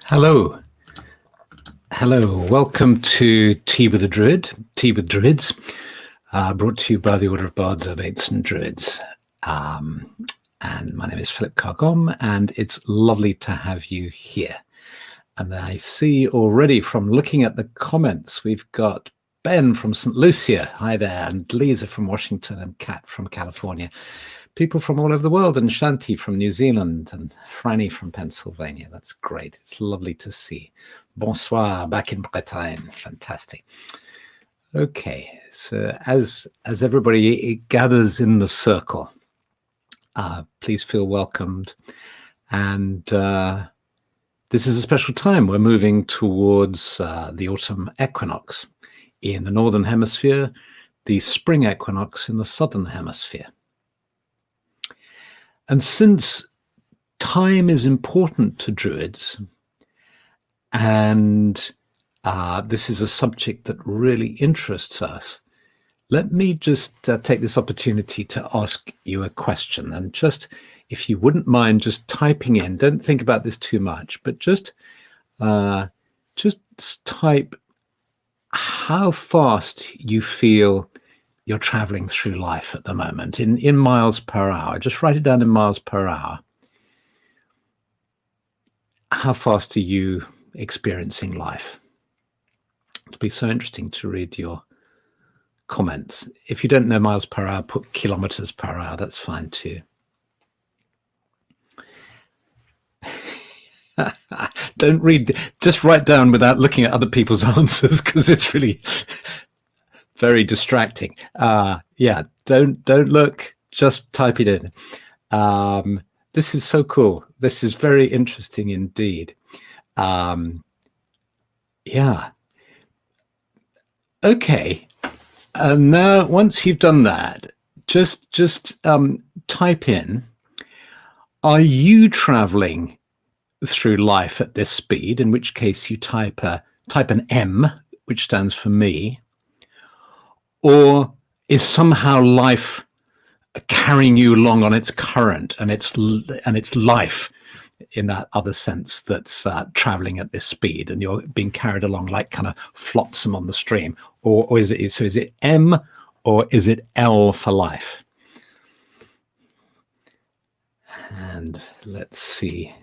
Hello. Hello. Welcome to Tea with the Druid, Tea with Druids, brought to you by the Order of Bards, Ovates and Druids. And my name is Philip Carr-Gomm, and it's lovely to have you here. And I see already from looking at the comments, we've got Ben from St. Lucia. Hi there. And Lisa from Washington and Kat from California. People from all over the world, and Shanti from New Zealand and Franny from Pennsylvania. That's great. It's lovely to see. Bonsoir, back in Bretagne. Fantastic. Okay, so as everybody gathers in the circle, please feel welcomed. And this is a special time. We're moving towards the autumn equinox in the Northern Hemisphere, the spring equinox in the Southern Hemisphere. And since time is important to Druids, and this is a subject that really interests us, let me just take this opportunity to ask you a question. And just, if you wouldn't mind just typing in, don't think about this too much, but just type how fast you feel you're traveling through life at the moment in miles per hour. Just write it down in miles per hour. How fast are you experiencing life? It'll be so interesting to read your comments. If you don't know miles per hour, put kilometers per hour. That's fine too. Don't read, just write down without looking at other people's answers, because it's really very distracting. Yeah, don't look, just type it in. This is so cool. This is very interesting indeed. Yeah. Okay. Now, once you've done that, just type in, are you traveling through life at this speed? In which case you type an M, which stands for me. Or is somehow life carrying you along on its current, and it's life in that other sense that's traveling at this speed, and you're being carried along like kind of flotsam on the stream? Or is it M, or is it L for life? And let's see.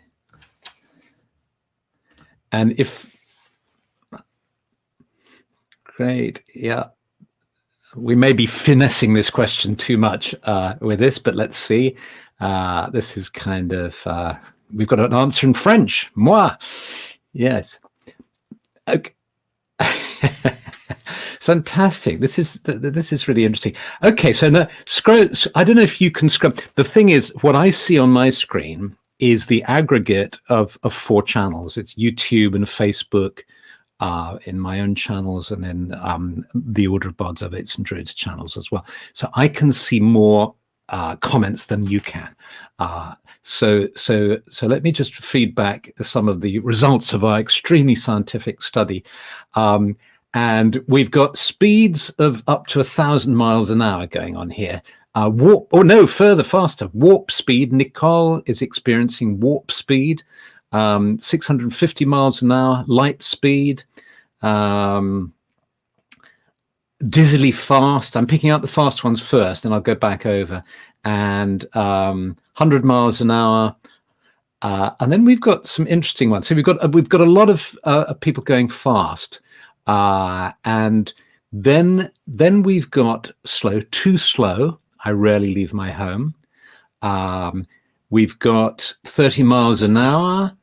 And if great, yeah. We may be finessing this question too much with this, but let's see. This is kind of, we've got an answer in French. Moi. Yes. Okay. Fantastic. This is really interesting. Okay, so now scroll. I don't know if you can scroll. The thing is, what I see on my screen is the aggregate of 4 channels. It's YouTube and Facebook, in my own channels, and then the Order of Bards, Ovates and Druids channels as well. So I can see more comments than you can. So let me just feed back some of the results of our extremely scientific study. And we've got speeds of up to 1,000 miles an hour going on here. Warp, or no, further, faster. Warp speed. Nicole is experiencing warp speed. 650 miles an hour, light speed, dizzily fast. I'm picking out the fast ones first, and I'll go back over. And 100 miles an hour. And then we've got some interesting ones. So we've got a lot of people going fast, and then we've got slow, too slow. I rarely leave my home. We've got 30 miles an hour.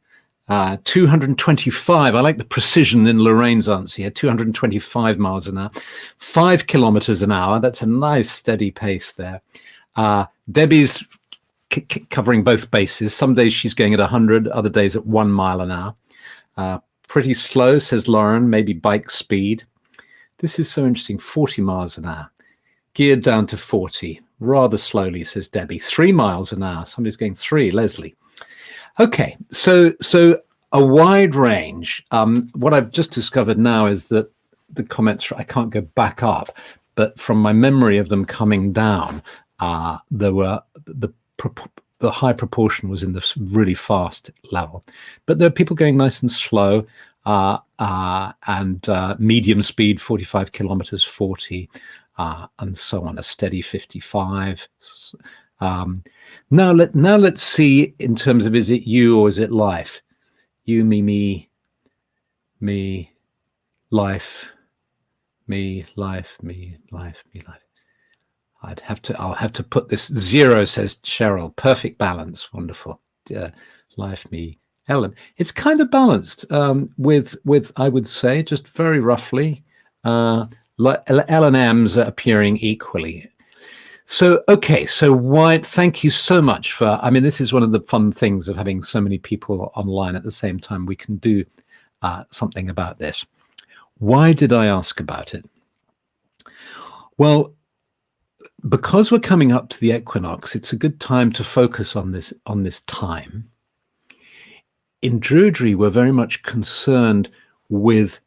225. I like the precision in Lorraine's answer here. 225 miles an hour. 5 kilometers an hour. That's a nice steady pace there. Debbie's covering both bases. Some days she's going at 100, other days at 1 mile an hour. Pretty slow, says Lauren, maybe bike speed. This is so interesting. 40 miles an hour. Geared down to 40. Rather slowly, says Debbie. 3 miles an hour. Somebody's going 3, Leslie. Okay, so a wide range. What I've just discovered now is that the comments, I can't go back up, but from my memory of them coming down, there were the high proportion was in the really fast level. But there are people going nice and slow, and medium speed, 45 kilometers, 40, and so on, a steady 55. Now let's see, in terms of, is it you or is it life? You, me, life, me, life, me, life, me, life. I'll have to put this 0, says Cheryl. Perfect balance. Wonderful. Life, me, Ellen. It's kind of balanced, with I would say, just very roughly, L and M's are appearing equally. So, okay, so thank you so much for, I mean, this is one of the fun things of having so many people online at the same time. We can do something about this. Why did I ask about it? Well, because we're coming up to the equinox, it's a good time to focus on this time. In Druidry, we're very much concerned with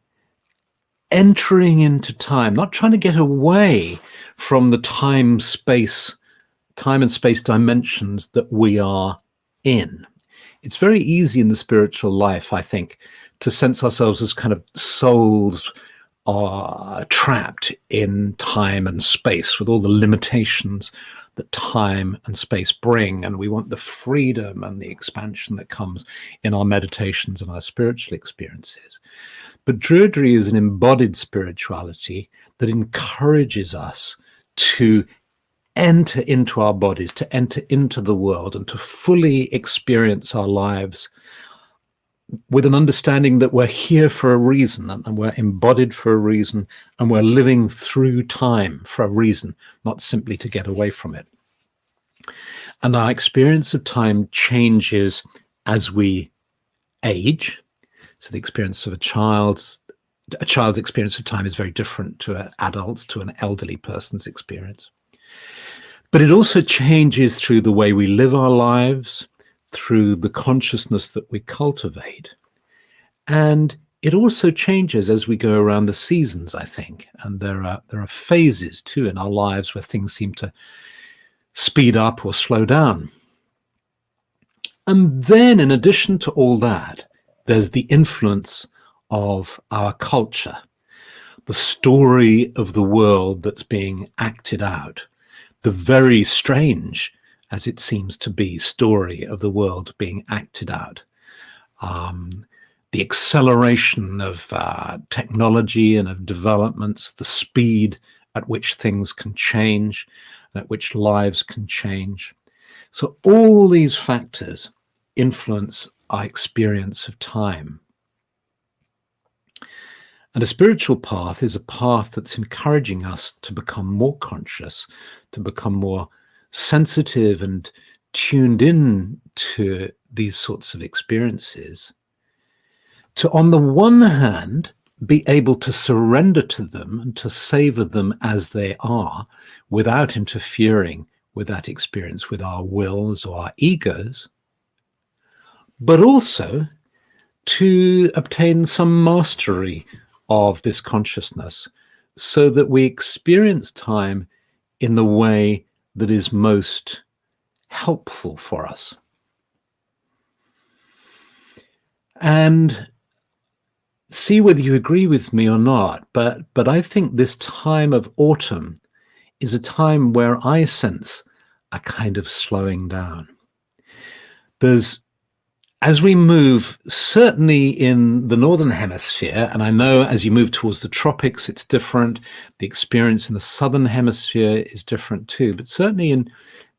entering into time, not trying to get away from the time and space dimensions that we are in. It's very easy in the spiritual life, I think, to sense ourselves as kind of souls are trapped in time and space with all the limitations that time and space bring, and we want the freedom and the expansion that comes in our meditations and our spiritual experiences. But Druidry is an embodied spirituality that encourages us to enter into our bodies, to enter into the world, and to fully experience our lives with an understanding that we're here for a reason, and we're embodied for a reason, and we're living through time for a reason, not simply to get away from it. And our experience of time changes as we age. So the experience of a child's experience of time is very different to an adult's, to an elderly person's experience. But it also changes through the way we live our lives, through the consciousness that we cultivate. And it also changes as we go around the seasons, I think. And there are phases too in our lives where things seem to speed up or slow down. And then, in addition to all that, there's the influence of our culture, the story of the world that's being acted out, the very strange, as it seems to be, story of the world being acted out. The acceleration of technology and of developments, the speed at which things can change, at which lives can change. So all these factors influence our experience of time. And a spiritual path is a path that's encouraging us to become more conscious, to become more sensitive and tuned in to these sorts of experiences, to, on the one hand, be able to surrender to them and to savor them as they are without interfering with that experience with our wills or our egos, but also to obtain some mastery of this consciousness so that we experience time in the way that is most helpful for us. And see whether you agree with me or not, but I think this time of autumn is a time where I sense a kind of slowing down. As we move, certainly in the Northern Hemisphere, and I know as you move towards the tropics, it's different. The experience in the Southern Hemisphere is different too, but certainly in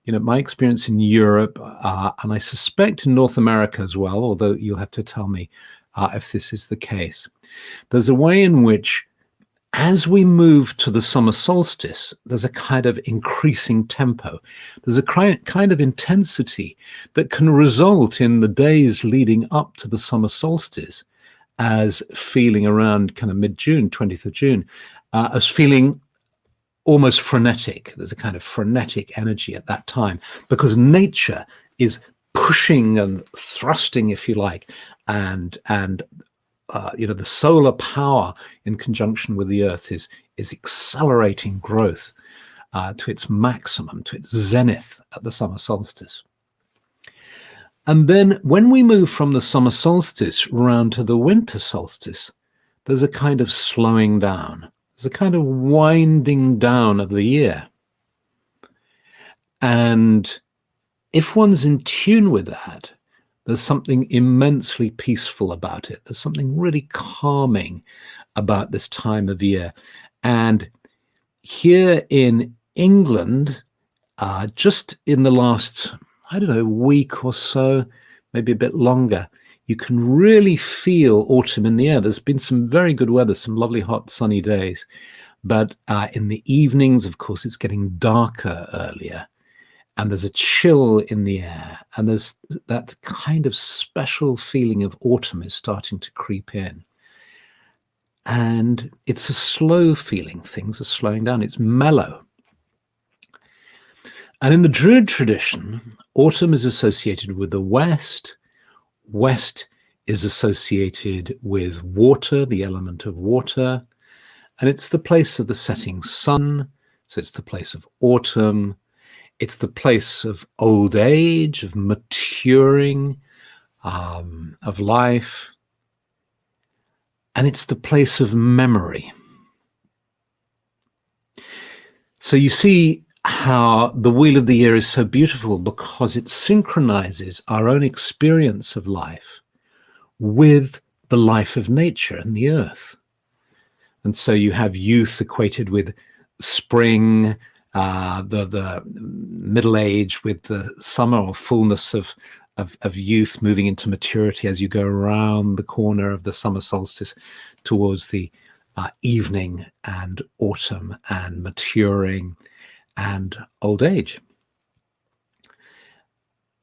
my experience in Europe, and I suspect in North America as well, although you'll have to tell me if this is the case. There's a way in which, as we move to the summer solstice, there's a kind of increasing tempo. There's a kind of intensity that can result in the days leading up to the summer solstice as feeling around kind of mid-June, 20th of June, as feeling almost frenetic. There's a kind of frenetic energy at that time because nature is pushing and thrusting, if you like, and the solar power in conjunction with the earth is accelerating growth to its maximum, to its zenith at the summer solstice. And then when we move from the summer solstice round to the winter solstice, there's a kind of slowing down. There's a kind of winding down of the year. And if one's in tune with that, there's something immensely peaceful about it. There's something really calming about this time of year. And here in England, just in the last, I don't know, week or so, maybe a bit longer, you can really feel autumn in the air. There's been some very good weather, some lovely hot sunny days. But in the evenings, of course, it's getting darker earlier. And there's a chill in the air. And there's that kind of special feeling of autumn is starting to creep in. And it's a slow feeling. Things are slowing down. It's mellow. And in the Druid tradition, autumn is associated with the West. West is associated with water, the element of water. And it's the place of the setting sun. So it's the place of autumn. It's the place of old age, of maturing, of life. And it's the place of memory. So you see how the Wheel of the Year is so beautiful because it synchronizes our own experience of life with the life of nature and the earth. And so you have youth equated with spring, the middle age with the summer or fullness of youth moving into maturity as you go around the corner of the summer solstice towards the evening and autumn and maturing and old age.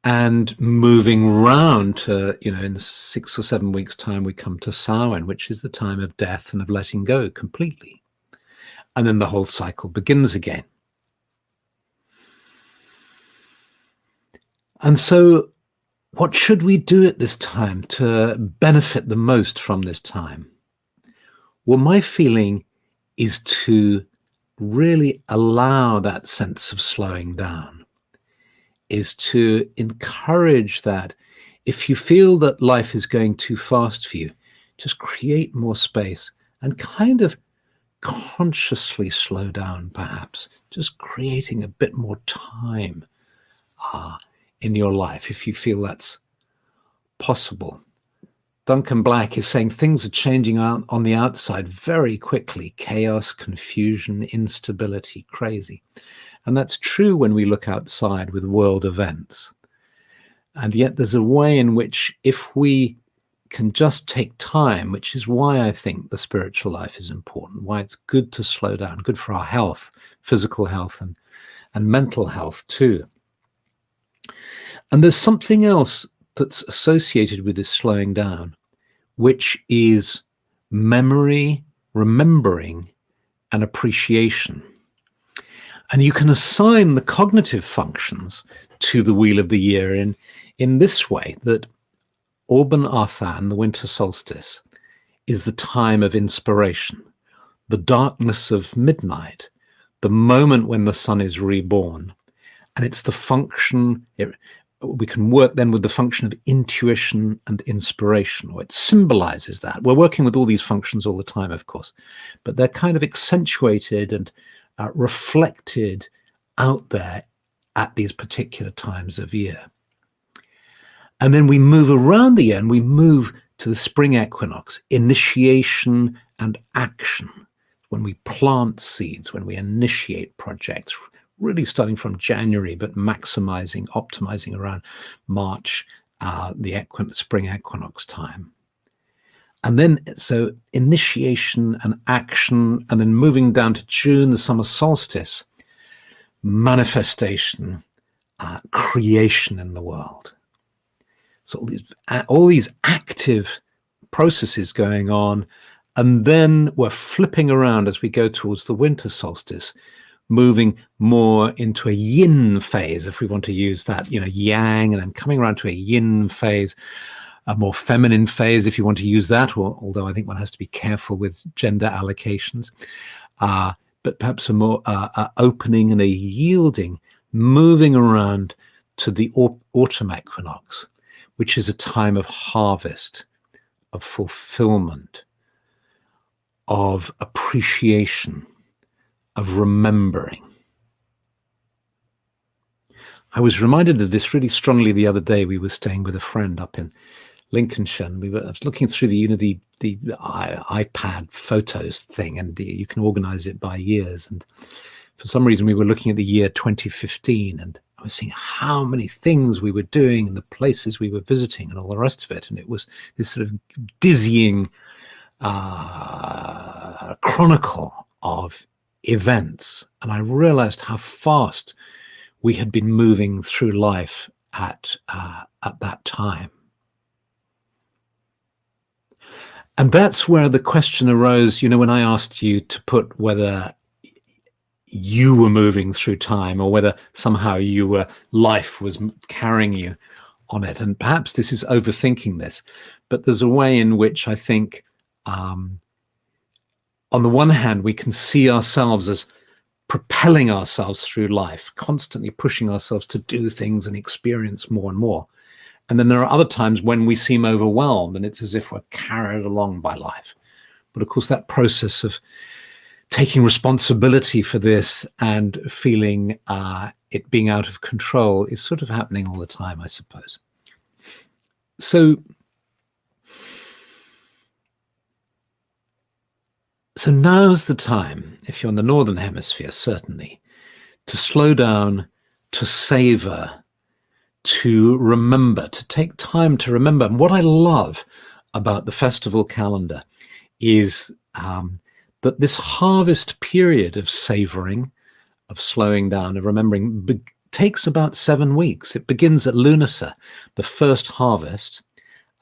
And moving round to, in 6 or 7 weeks' time, we come to Samhain, which is the time of death and of letting go completely. And then the whole cycle begins again. And so what should we do at this time to benefit the most from this time? Well, my feeling is to really allow that sense of slowing down, is to encourage that if you feel that life is going too fast for you, just create more space and kind of consciously slow down, perhaps, just creating a bit more time in your life, if you feel that's possible. Duncan Black is saying things are changing out on the outside very quickly. Chaos, confusion, instability, crazy. And that's true when we look outside with world events. And yet there's a way in which if we can just take time, which is why I think the spiritual life is important, why it's good to slow down, good for our health, physical health and mental health too. And there's something else that's associated with this slowing down, which is memory, remembering, and appreciation. And you can assign the cognitive functions to the Wheel of the Year in this way, that Orban Arthan, the winter solstice, is the time of inspiration, the darkness of midnight, the moment when the sun is reborn. And it's the function, we can work then with the function of intuition and inspiration, or it symbolizes that. We're working with all these functions all the time, of course, but they're kind of accentuated and reflected out there at these particular times of year. And then we move around the year and we move to the spring equinox, initiation and action, when we plant seeds, when we initiate projects, really starting from January, but maximizing, optimizing around March, the spring equinox time. And then, so initiation and action, and then moving down to June, the summer solstice, manifestation, creation in the world. So all these active processes going on, and then we're flipping around as we go towards the winter solstice, moving more into a yin phase, if we want to use that, yang, and then coming around to a yin phase, a more feminine phase, if you want to use that, although I think one has to be careful with gender allocations, but perhaps a more opening and a yielding, moving around to the autumn equinox. which is a time of harvest, of fulfillment, of appreciation, of remembering. I was reminded of this really strongly the other day. We were staying with a friend up in Lincolnshire, and I was looking through the iPad photos thing, and you can organize it by years. And for some reason, we were looking at the year 2015, and I was seeing how many things we were doing and the places we were visiting and all the rest of it. And it was this sort of dizzying chronicle of events. And I realized how fast we had been moving through life at that time. And that's where the question arose, when I asked you to put whether you were moving through time or whether somehow life was carrying you on it. And perhaps this is overthinking this, but there's a way in which I think, on the one hand, we can see ourselves as propelling ourselves through life, constantly pushing ourselves to do things and experience more and more. And then there are other times when we seem overwhelmed and it's as if we're carried along by life. But of course, that process of taking responsibility for this and feeling it being out of control is sort of happening all the time, I suppose. So now's the time, if you're in the Northern Hemisphere, certainly, to slow down, to savor, to remember, to take time to remember. And what I love about the festival calendar is that this harvest period of savoring, of slowing down, of remembering, takes about 7 weeks. It begins at Lunasa, the first harvest,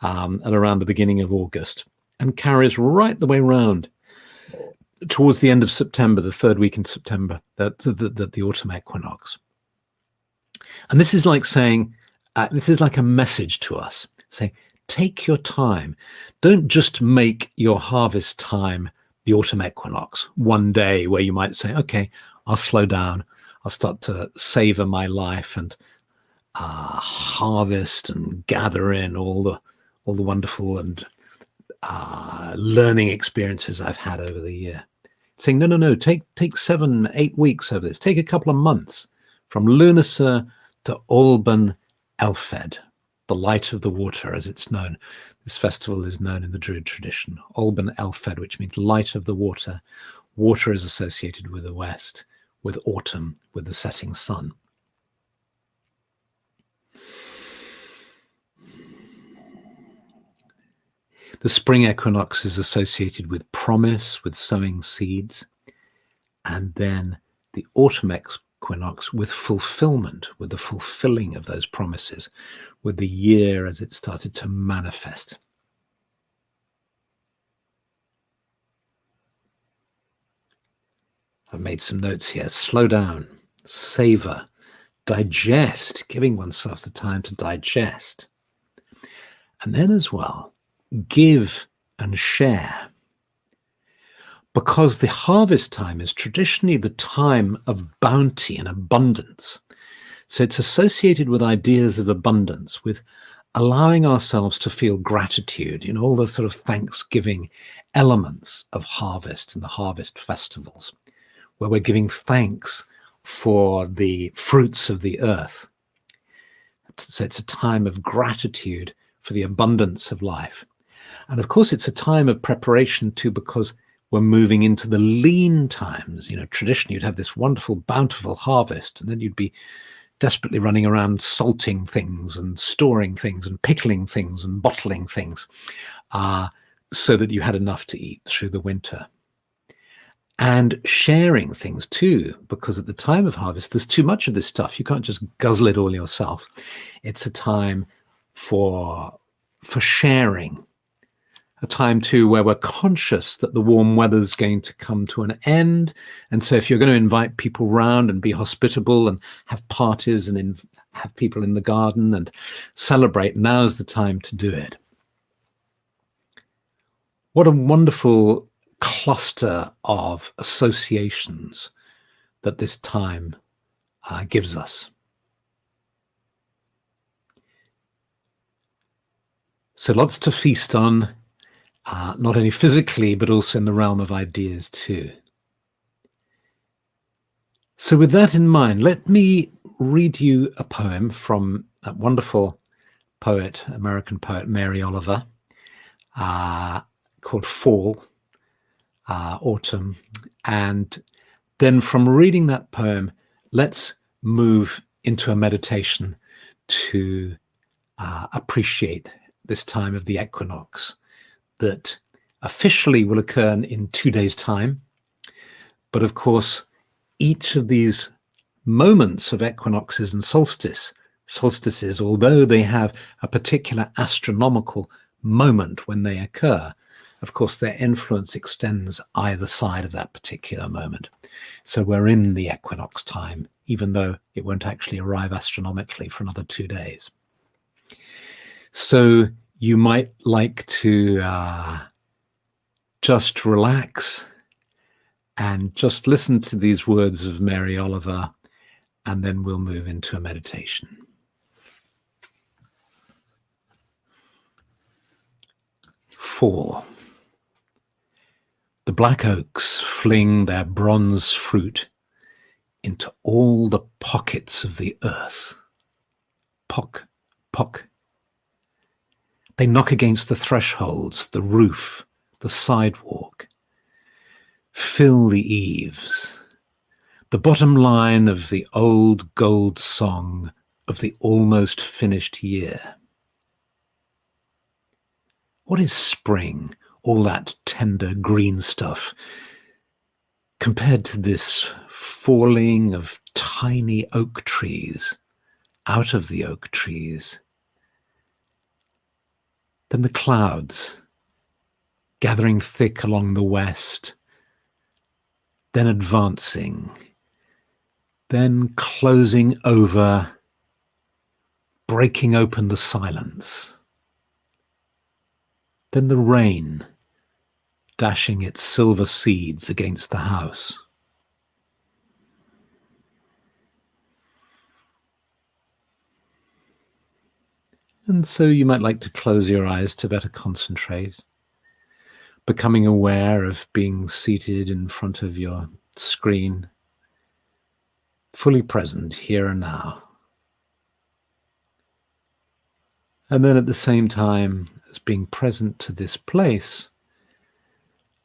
at around the beginning of August, and carries right the way round towards the end of September, the third week in September, the autumn equinox. And this is like saying, this is like a message to us, saying, take your time. Don't just make your harvest time the autumn equinox, one day where you might say, okay, I'll slow down. I'll start to savor my life and harvest and gather in all the wonderful and learning experiences I've had over the year. Saying, no, take 7-8 weeks over this. Take a couple of months from Lunasa to Olban Elfed, the light of the water, as it's known. This festival is known in the Druid tradition, Olban Elfed, which means light of the water. Water is associated with the west, with autumn, with the setting sun. The spring equinox is associated with promise, with sowing seeds, and then the autumn equinox with fulfillment, with the fulfilling of those promises, with the year as it started to manifest. I've made some notes here. Slow down, savor, digest, giving oneself the time to digest. And then as well, give and share. Because the harvest time is traditionally the time of bounty and abundance. So it's associated with ideas of abundance, with allowing ourselves to feel gratitude, all the sort of Thanksgiving elements of harvest and the harvest festivals, where we're giving thanks for the fruits of the earth. So it's a time of gratitude for the abundance of life. And of course, it's a time of preparation too, because we're moving into the lean times. Traditionally, you'd have this wonderful, bountiful harvest, and then you'd be desperately running around salting things and storing things and pickling things and bottling things so that you had enough to eat through the winter. And sharing things too, because at the time of harvest, there's too much of this stuff. You can't just guzzle it all yourself. It's a time for sharing. A time too where we're conscious that the warm weather's going to come to an end. And so if you're going to invite people round and be hospitable and have parties and have people in the garden and celebrate, now's the time to do it. What a wonderful cluster of associations that this time gives us. So lots to feast on, not only physically, but also in the realm of ideas too. So with that in mind, let me read you a poem from that wonderful poet, American poet, Mary Oliver, called Fall, Autumn. And then from reading that poem, let's move into a meditation to appreciate this time of the equinox that officially will occur in 2 days' time. But of course, each of these moments of equinoxes and solstices, although they have a particular astronomical moment when they occur, of course, their influence extends either side of that particular moment. So we're in the equinox time, even though it won't actually arrive astronomically for another 2 days. So you might like to just relax and just listen to these words of Mary Oliver, and then we'll move into a meditation. Fall. The black oaks fling their bronze fruit into all the pockets of the earth. Pock, pock. They knock against the thresholds, the roof, the sidewalk, fill the eaves, the bottom line of the old gold song of the almost finished year. What is spring, all that tender green stuff, compared to this falling of tiny oak trees out of the oak trees? Then the clouds gathering thick along the west, then advancing, then closing over, breaking open the silence. Then the rain dashing its silver seeds against the house. And so you might like to close your eyes to better concentrate, becoming aware of being seated in front of your screen, fully present here and now. And then at the same time as being present to this place,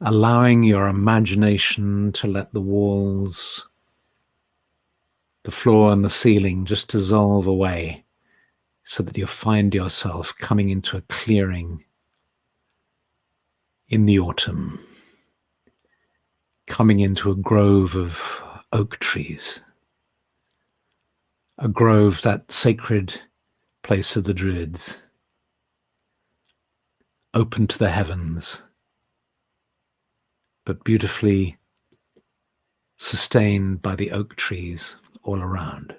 allowing your imagination to let the walls, the floor and the ceiling just dissolve away, so that you find yourself coming into a clearing in the autumn, coming into a grove of oak trees, a grove, that sacred place of the Druids, open to the heavens, but beautifully sustained by the oak trees all around.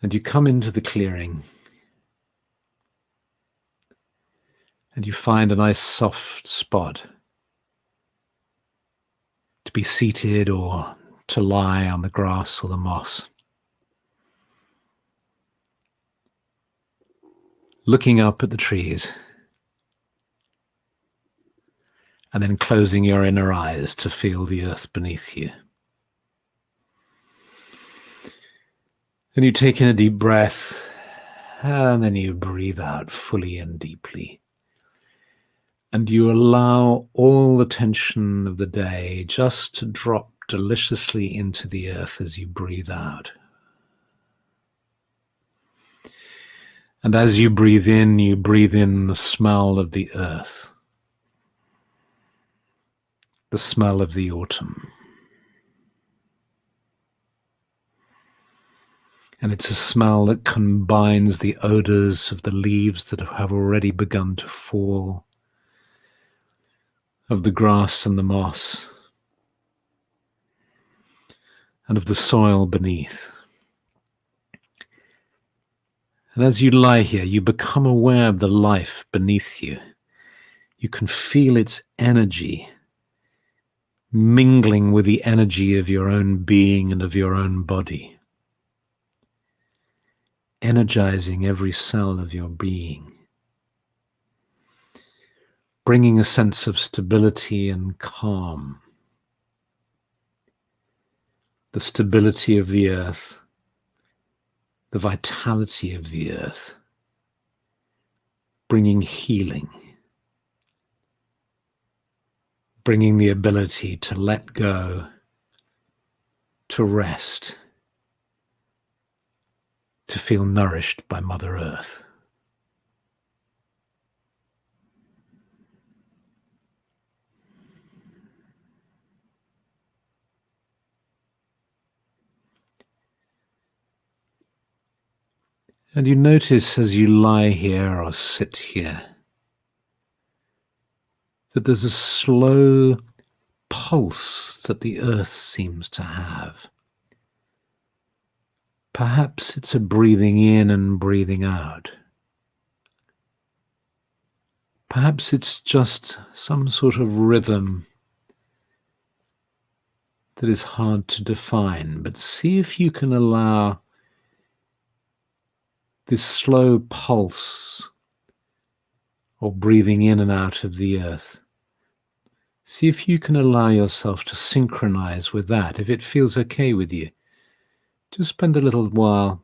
And you come into the clearing and you find a nice soft spot to be seated or to lie on the grass or the moss, looking up at the trees and then closing your inner eyes to feel the earth beneath you. And you take in a deep breath, and then you breathe out fully and deeply. And you allow all the tension of the day just to drop deliciously into the earth as you breathe out. And as you breathe in the smell of the earth, the smell of the autumn. And it's a smell that combines the odors of the leaves that have already begun to fall, of the grass and the moss, and of the soil beneath. And as you lie here, you become aware of the life beneath you. You can feel its energy mingling with the energy of your own being and of your own body. energizing every cell of your being, bringing a sense of stability and calm, the stability of the earth, the vitality of the earth, bringing healing, bringing the ability to let go, to rest, to feel nourished by Mother Earth. And you notice as you lie here or sit here that there's a slow pulse that the earth seems to have. Perhaps it's a breathing in and breathing out. Perhaps it's just some sort of rhythm that is hard to define, but see if you can allow this slow pulse or breathing in and out of the earth. See if you can allow yourself to synchronize with that. If it feels okay with you, just spend a little while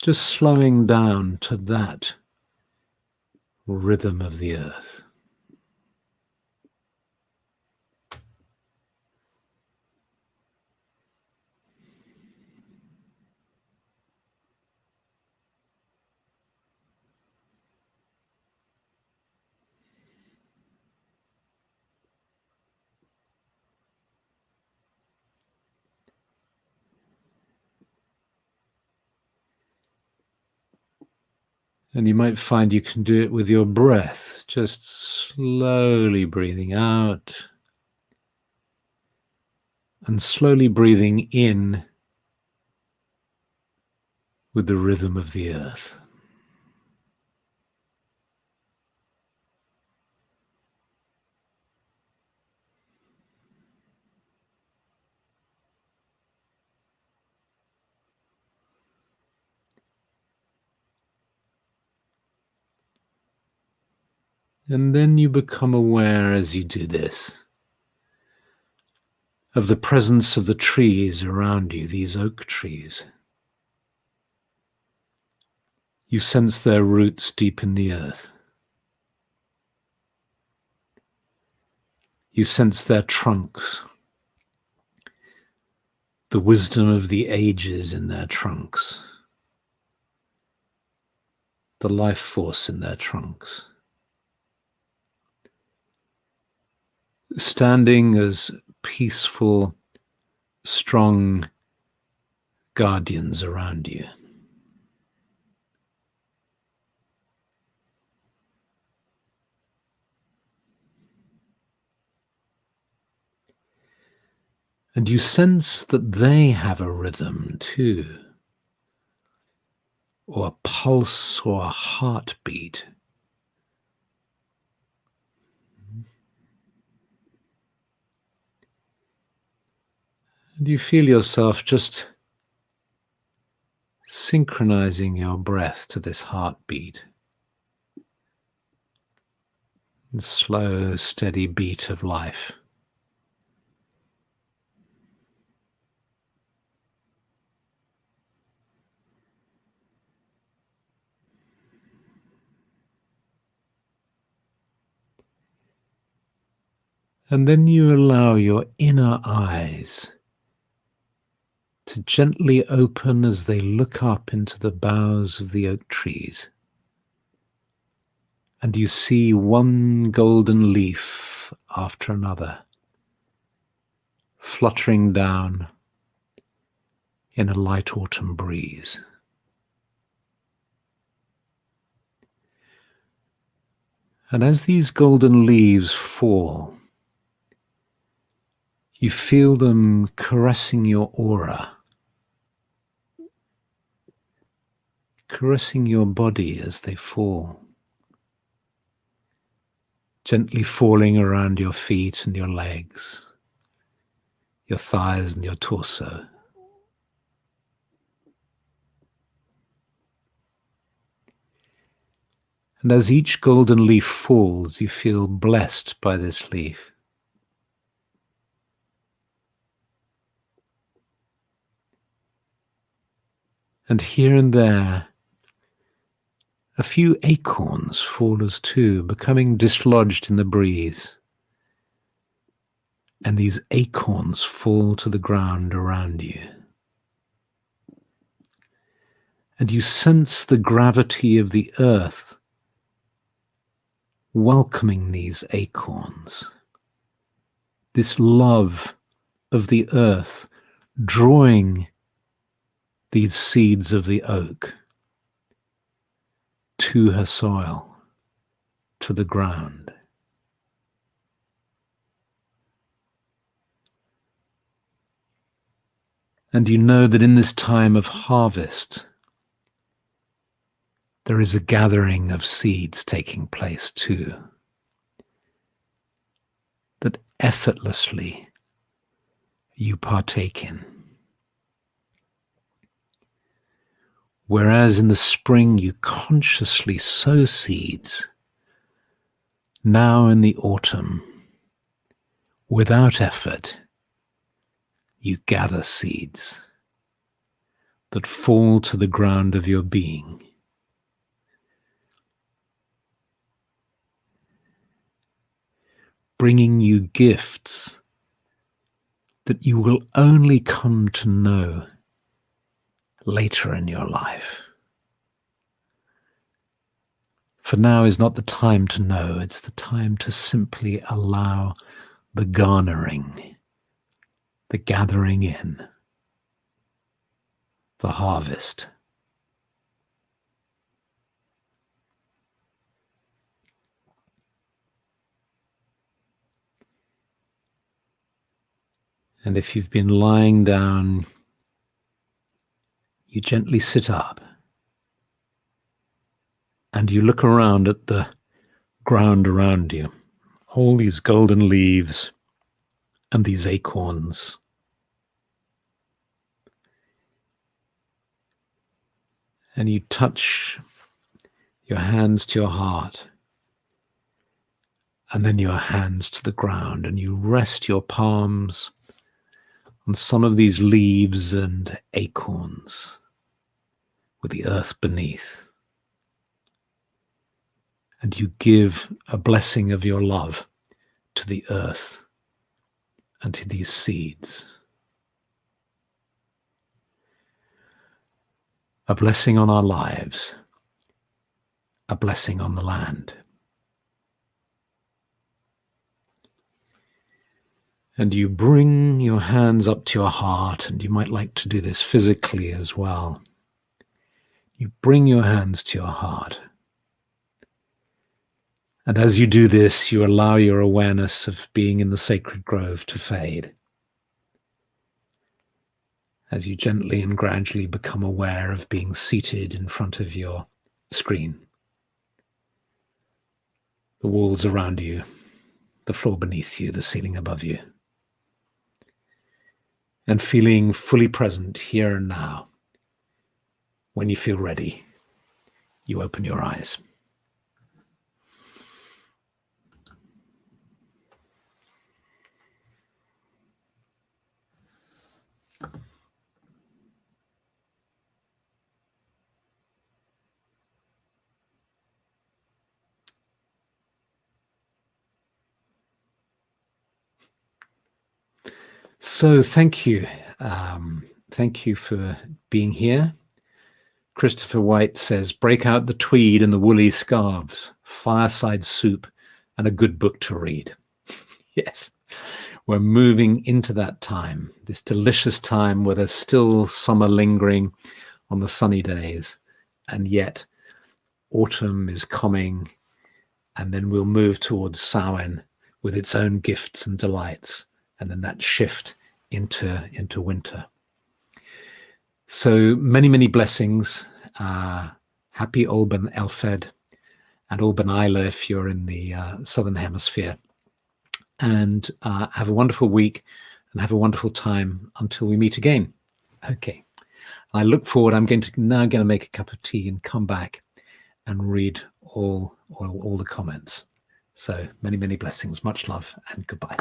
just slowing down to that rhythm of the earth. And you might find you can do it with your breath, just slowly breathing out and slowly breathing in with the rhythm of the earth. And then you become aware as you do this of the presence of the trees around you, these oak trees. You sense their roots deep in the earth. You sense their trunks, the wisdom of the ages in their trunks, the life force in their trunks. Standing as peaceful, strong guardians around you. And you sense that they have a rhythm too, or a pulse or a heartbeat. And you feel yourself just synchronizing your breath to this heartbeat. The slow, steady beat of life. And then you allow your inner eyes to gently open as they look up into the boughs of the oak trees. And you see one golden leaf after another fluttering down in a light autumn breeze. And as these golden leaves fall, you feel them caressing your aura, caressing your body as they fall, gently falling around your feet and your legs, your thighs and your torso. And as each golden leaf falls, you feel blessed by this leaf. And here and there, a few acorns fall as too, becoming dislodged in the breeze. And these acorns fall to the ground around you. And you sense the gravity of the earth welcoming these acorns. This love of the earth drawing these seeds of the oak to her soil, to the ground. And you know that in this time of harvest, there is a gathering of seeds taking place too, that effortlessly you partake in. Whereas in the spring you consciously sow seeds, now in the autumn, without effort, you gather seeds that fall to the ground of your being. Bringing you gifts that you will only come to know later in your life. For now is not the time to know, it's the time to simply allow the garnering, the gathering in, the harvest. And if you've been lying down, you gently sit up and you look around at the ground around you, all these golden leaves and these acorns. And you touch your hands to your heart and then your hands to the ground, and you rest your palms on some of these leaves and acorns with the earth beneath. And you give a blessing of your love to the earth and to these seeds. A blessing on our lives, a blessing on the land. And you bring your hands up to your heart, and you might like to do this physically as well. You bring your hands to your heart. And as you do this, you allow your awareness of being in the sacred grove to fade. As you gently and gradually become aware of being seated in front of your screen. The walls around you, the floor beneath you, the ceiling above you. And feeling fully present here and now. When you feel ready, you open your eyes. So thank you. Thank you for being here. Christopher White says, break out the tweed and the woolly scarves, fireside soup, and a good book to read. Yes, we're moving into that time, this delicious time where there's still summer lingering on the sunny days, and yet autumn is coming, and then we'll move towards Samhain with its own gifts and delights, and then that shift into winter. So many blessings. Happy Olben Elfed and Olben Isla if you're in the southern hemisphere. And have a wonderful week and have a wonderful time until we meet again. Okay. I look forward. I'm now going to make a cup of tea and come back and read all the comments. So many blessings, much love, and goodbye.